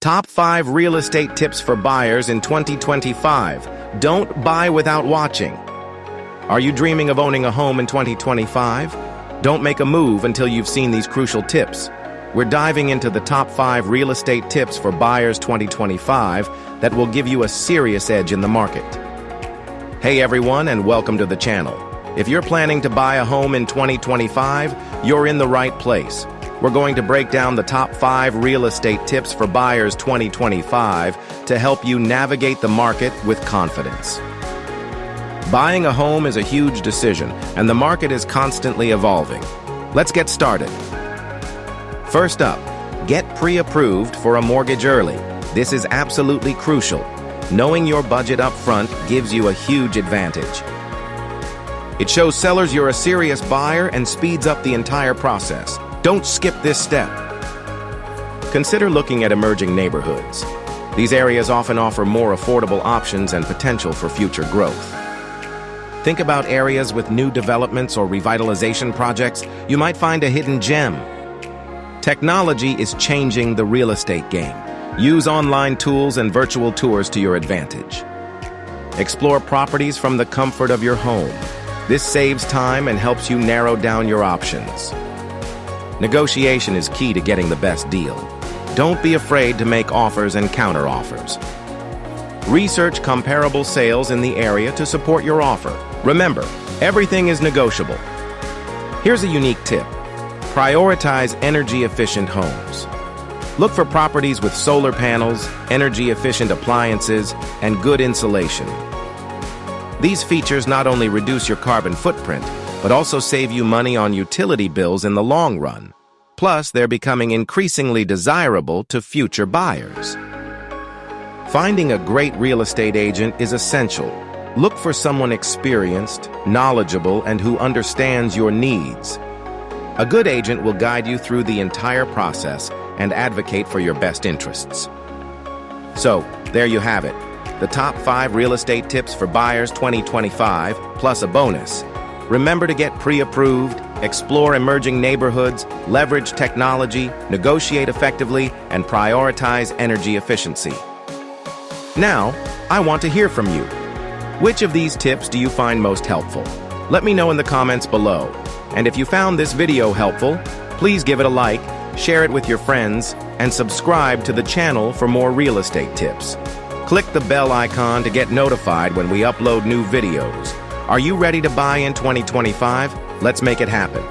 Top 5 real estate tips for buyers in 2025. Don't buy without watching. Are you dreaming of owning a home in 2025? Don't make a move until you've seen these crucial tips. We're diving into the top 5 real estate tips for buyers 2025 that will give you a serious edge in the market. Hey everyone, and welcome to the channel. If you're planning to buy a home in 2025, you're in the right place. We're going to break down the top 5 real estate tips for buyers 2025 to help you navigate the market with confidence. Buying a home is a huge decision, and the market is constantly evolving. Let's get started. First up, get pre-approved for a mortgage early. This is absolutely crucial. Knowing your budget up front gives you a huge advantage. It shows sellers you're a serious buyer and speeds up the entire process. Don't skip this step. Consider looking at emerging neighborhoods. These areas often offer more affordable options and potential for future growth. Think about areas with new developments or revitalization projects. You might find a hidden gem. Technology is changing the real estate game. Use online tools and virtual tours to your advantage. Explore properties from the comfort of your home. This saves time and helps you narrow down your options. Negotiation is key to getting the best deal. Don't be afraid to make offers and counter-offers. Research comparable sales in the area to support your offer. Remember, everything is negotiable. Here's a unique tip. Prioritize energy-efficient homes. Look for properties with solar panels, energy-efficient appliances, and good insulation. These features not only reduce your carbon footprint, but also save you money on utility bills in the long run. Plus, they're becoming increasingly desirable to future buyers. Finding a great real estate agent is essential. Look for someone experienced, knowledgeable, and who understands your needs. A good agent will guide you through the entire process and advocate for your best interests. So, there you have it. The top 5 real estate tips for buyers 2025, plus a bonus. Remember to get pre-approved, explore emerging neighborhoods, leverage technology, negotiate effectively, and prioritize energy efficiency. Now, I want to hear from you. Which of these tips do you find most helpful? Let me know in the comments below. And if you found this video helpful, please give it a like, share it with your friends, and subscribe to the channel for more real estate tips. Click the bell icon to get notified when we upload new videos. Are you ready to buy in 2025? Let's make it happen.